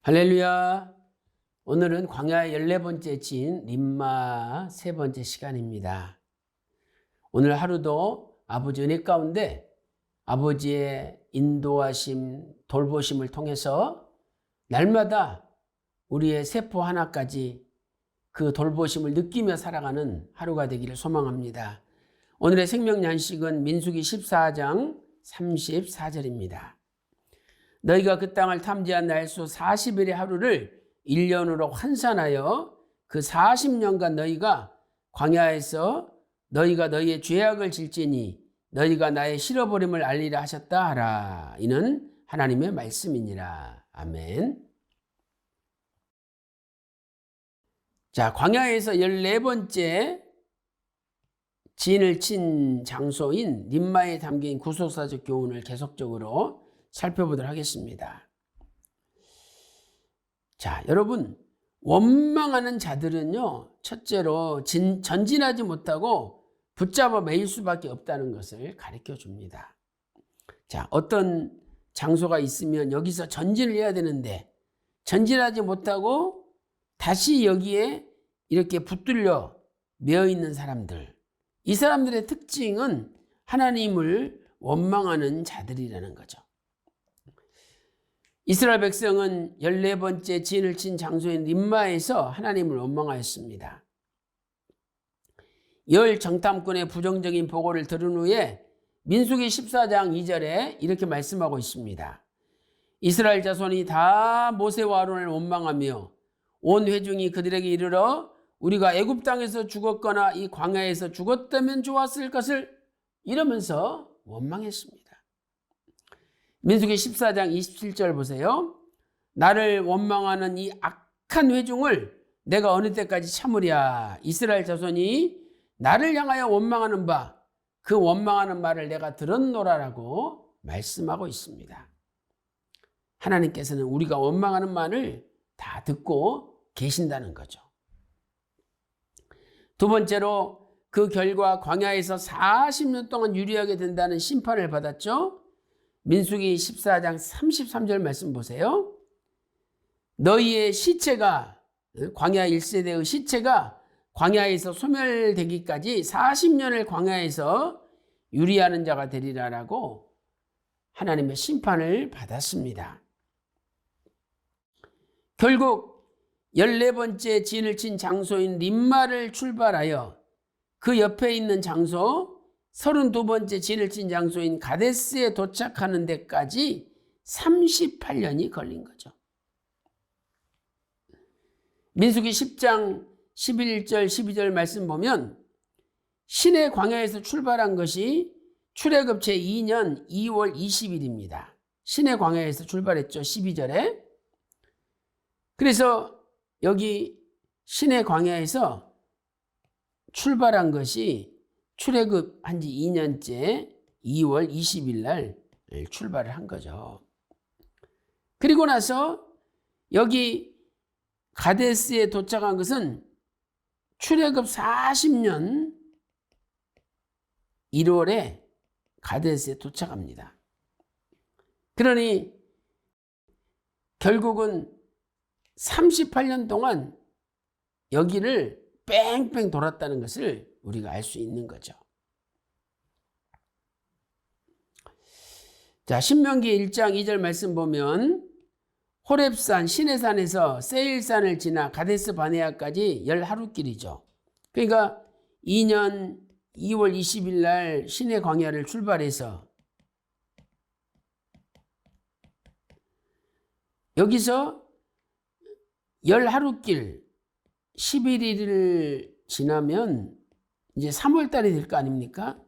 할렐루야. 오늘은 광야의 14번째 진 림마 3번째 시간입니다. 오늘 하루도 아버지 은혜 가운데 아버지의 인도하심, 돌보심을 통해서 날마다 우리의 세포 하나까지 그 돌보심을 느끼며 살아가는 하루가 되기를 소망합니다. 오늘의 생명 양식은 민수기 14장 34절입니다. 너희가 그 땅을 탐지한 날수 40일의 하루를 1년으로 환산하여 그 40년간 너희가 광야에서 너희가 너희의 죄악을 질지니 너희가 나의 실어버림을 알리라 하셨다 하라. 이는 하나님의 말씀이니라. 아멘. 자, 광야에서 14번째 진을 친 장소인 림마에 담긴 구속사적 교훈을 계속적으로 살펴보도록 하겠습니다. 자, 여러분, 원망하는 자들은요, 첫째로 전진하지 못하고 붙잡아 매일 수밖에 없다는 것을 가르쳐 줍니다. 자, 어떤 장소가 있으면 여기서 전진을 해야 되는데 전진하지 못하고 다시 여기에 이렇게 붙들려 매어 있는 사람들, 이 사람들의 특징은 하나님을 원망하는 자들이라는 거죠. 이스라엘 백성은 14번째 진을 친 장소인 림마에서 하나님을 원망하였습니다. 열 정탐꾼의 부정적인 보고를 들은 후에 민수기 14장 2절에 이렇게 말씀하고 있습니다. 이스라엘 자손이 다 모세와 아론을 원망하며 온 회중이 그들에게 이르러 우리가 애굽 땅에서 죽었거나 이 광야에서 죽었다면 좋았을 것을 이러면서 원망했습니다. 민수기 14장 27절 보세요. 나를 원망하는 이 악한 회중을 내가 어느 때까지 참으랴. 이스라엘 자손이 나를 향하여 원망하는 바 그 원망하는 말을 내가 들었노라라고 말씀하고 있습니다. 하나님께서는 우리가 원망하는 말을 다 듣고 계신다는 거죠. 두 번째로 그 결과 광야에서 40년 동안 유리하게 된다는 심판을 받았죠. 민수기 14장 33절 말씀 보세요. 너희의 시체가, 광야 1세대의 시체가 광야에서 소멸되기까지 40년을 광야에서 유리하는 자가 되리라라고 하나님의 심판을 받았습니다. 결국 14번째 진을 친 장소인 림마를 출발하여 그 옆에 있는 장소 32번째 진을 친 장소인 가데스에 도착하는 데까지 38년이 걸린 거죠. 민수기 10장 11절 12절 말씀 보면 신의 광야에서 출발한 것이 출애굽 제2년 2월 20일입니다. 신의 광야에서 출발했죠. 12절에. 그래서 여기 신의 광야에서 출발한 것이 출애굽 한 지 2년째 2월 20일 날 출발을 한 거죠. 그리고 나서 여기 가데스에 도착한 것은 출애굽 40년 1월에 가데스에 도착합니다. 그러니 결국은 38년 동안 여기를 뺑뺑 돌았다는 것을 우리가 알 수 있는 거죠. 자, 신명기 1장 2절 말씀 보면 호렙산 시내산에서 세일산을 지나 가데스 바네아까지 10하루길이죠. 그러니까 2년 2월 20일 날 신의 광야를 출발해서 여기서 10하루길 11일을 지나면 이제 3월 달이 될 거 아닙니까?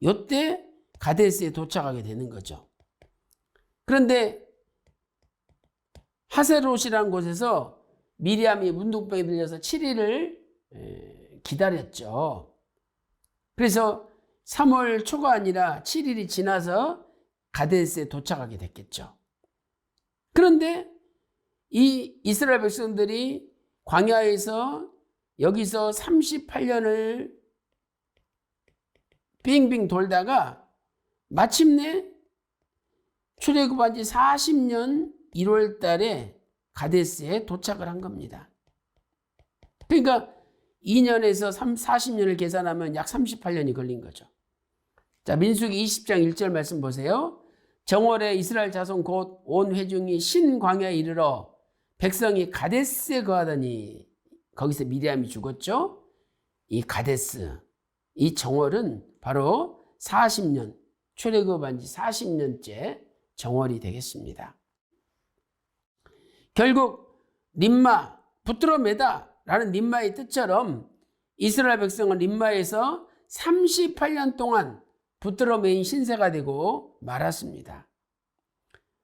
이때 가데스에 도착하게 되는 거죠. 그런데 하세롯이라는 곳에서 미리암이 문둥병에 들려서 7일을 기다렸죠. 그래서 3월 초가 아니라 7일이 지나서 가데스에 도착하게 됐겠죠. 그런데 이 이스라엘 백성들이 광야에서 여기서 38년을 빙빙 돌다가 마침내 출애굽한 지 40년 1월 달에 가데스에 도착을 한 겁니다. 그러니까 2년에서 40년을 계산하면 약 38년이 걸린 거죠. 자, 민수기 20장 1절 말씀 보세요. 정월에 이스라엘 자손 곧 온 회중이 신광야에 이르러 백성이 가데스에 거하더니, 거기서 미리암이 죽었죠. 이 가데스, 이 정월은 바로 40년, 출애굽한 지 40년째 정월이 되겠습니다. 결국 림마, 붙들어 매다 라는 림마의 뜻처럼 이스라엘 백성은 림마에서 38년 동안 붙들어 매인 신세가 되고 말았습니다.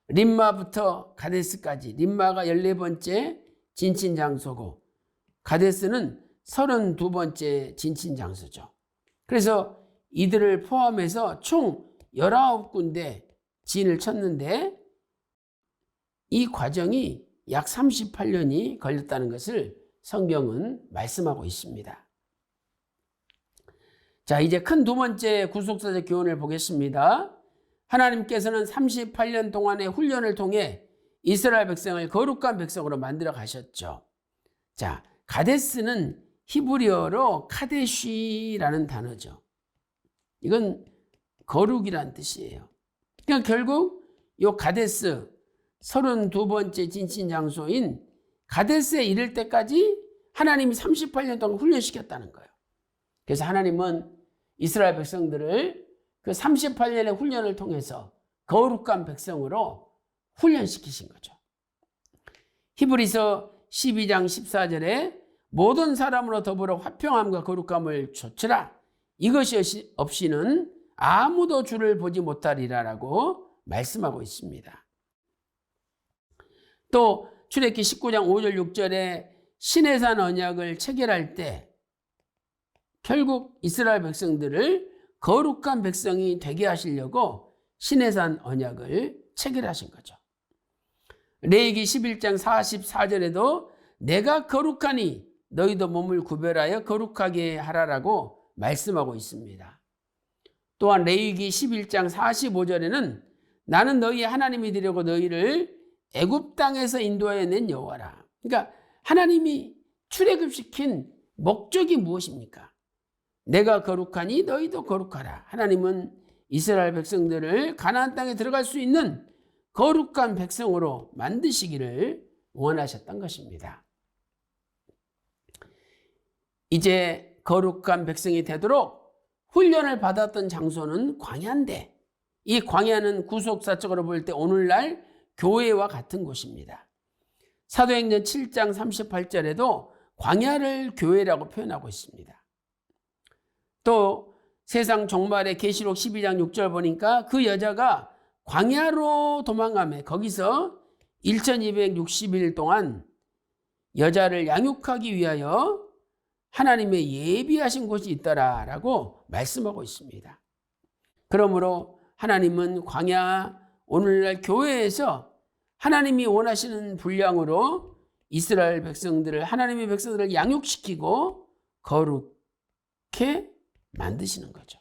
림마부터 가데스까지, 림마가 14번째 진친 장소고 가데스는 32번째 진친 장소죠. 그래서 이들을 포함해서 총 19군데 진을 쳤는데 이 과정이 약 38년이 걸렸다는 것을 성경은 말씀하고 있습니다. 자, 이제 큰 두 번째 구속사적 교훈을 보겠습니다. 하나님께서는 38년 동안의 훈련을 통해 이스라엘 백성을 거룩한 백성으로 만들어 가셨죠. 자, 가데스는 히브리어로 카데쉬라는 단어죠. 이건 거룩이란 뜻이에요. 그러니까 결국 이 가데스, 32번째 진친 장소인 가데스에 이를 때까지 하나님이 38년 동안 훈련시켰다는 거예요. 그래서 하나님은 이스라엘 백성들을 그 38년의 훈련을 통해서 거룩한 백성으로 훈련시키신 거죠. 히브리서 12장 14절에 모든 사람으로 더불어 화평함과 거룩함을 좇으라. 이것이 없이는 아무도 주를 보지 못하리라라고 말씀하고 있습니다. 또 출애굽기 19장 5절 6절에 시내산 언약을 체결할 때 결국 이스라엘 백성들을 거룩한 백성이 되게 하시려고 시내산 언약을 체결하신 거죠. 레위기 11장 44절에도 내가 거룩하니 너희도 몸을 구별하여 거룩하게 하라라고 말씀하고 있습니다. 또한 레위기 11장 45절에는 나는 너희의 하나님이 되려고 너희를 애굽 땅에서 인도하여 낸 여호와라. 그러니까 하나님이 출애굽시킨 목적이 무엇입니까? 내가 거룩하니 너희도 거룩하라. 하나님은 이스라엘 백성들을 가나안 땅에 들어갈 수 있는 거룩한 백성으로 만드시기를 원하셨던 것입니다. 이제 거룩한 백성이 되도록 훈련을 받았던 장소는 광야인데 이 광야는 구속사적으로 볼 때 오늘날 교회와 같은 곳입니다. 사도행전 7장 38절에도 광야를 교회라고 표현하고 있습니다. 또 세상 종말의 계시록 12장 6절 보니까 그 여자가 광야로 도망가며 거기서 1260일 동안 여자를 양육하기 위하여 하나님의 예비하신 곳이 있더라라고 말씀하고 있습니다. 그러므로 하나님은 광야, 오늘날 교회에서 하나님이 원하시는 분량으로 이스라엘 백성들을, 하나님의 백성들을 양육시키고 거룩해 만드시는 거죠.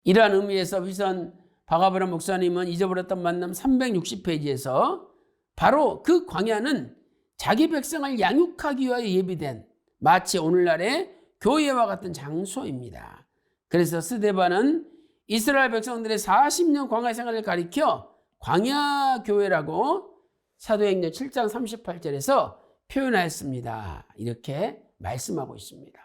이러한 의미에서 위선 박아브람 목사님은 잊어버렸던 만남 360페이지에서 바로 그 광야는 자기 백성을 양육하기 위하여 예비된 마치 오늘날의 교회와 같은 장소입니다. 그래서 스데반은 이스라엘 백성들의 40년 광야 생활을 가리켜 광야 교회라고 사도행전 7장 38절에서 표현하였습니다. 이렇게 말씀하고 있습니다.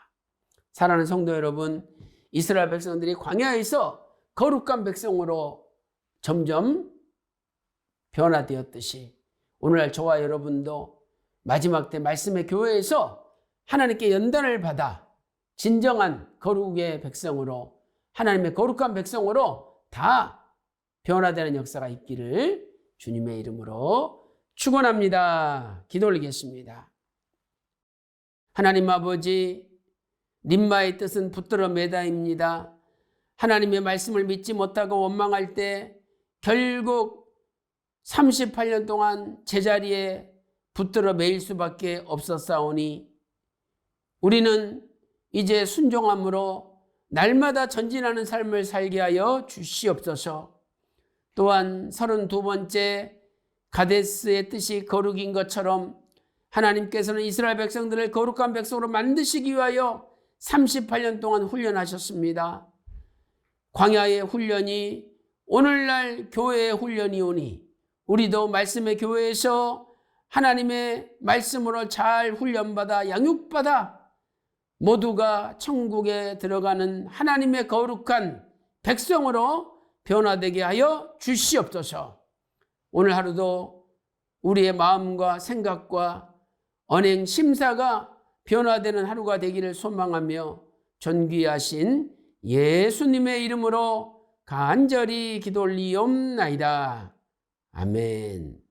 사랑하는 성도 여러분, 이스라엘 백성들이 광야에서 거룩한 백성으로 점점 변화되었듯이 오늘날 저와 여러분도 마지막 때 말씀의 교회에서 하나님께 연단을 받아 진정한 거룩의 백성으로, 하나님의 거룩한 백성으로 다 변화되는 역사가 있기를 주님의 이름으로 축원합니다. 기도 올리겠습니다. 하나님 아버지, 림마의 뜻은 붙들어 매다입니다. 하나님의 말씀을 믿지 못하고 원망할 때 결국 38년 동안 제자리에 붙들어 매일 수밖에 없었사오니 우리는 이제 순종함으로 날마다 전진하는 삶을 살게 하여 주시옵소서. 또한 32번째 가데스의 뜻이 거룩인 것처럼 하나님께서는 이스라엘 백성들을 거룩한 백성으로 만드시기 위하여 38년 동안 훈련하셨습니다. 광야의 훈련이 오늘날 교회의 훈련이오니 우리도 말씀의 교회에서 하나님의 말씀으로 잘 훈련받아 양육받아 모두가 천국에 들어가는 하나님의 거룩한 백성으로 변화되게 하여 주시옵소서. 오늘 하루도 우리의 마음과 생각과 언행 심사가 변화되는 하루가 되기를 소망하며 존귀하신 예수님의 이름으로 간절히 기도 올리옵나이다. 아멘.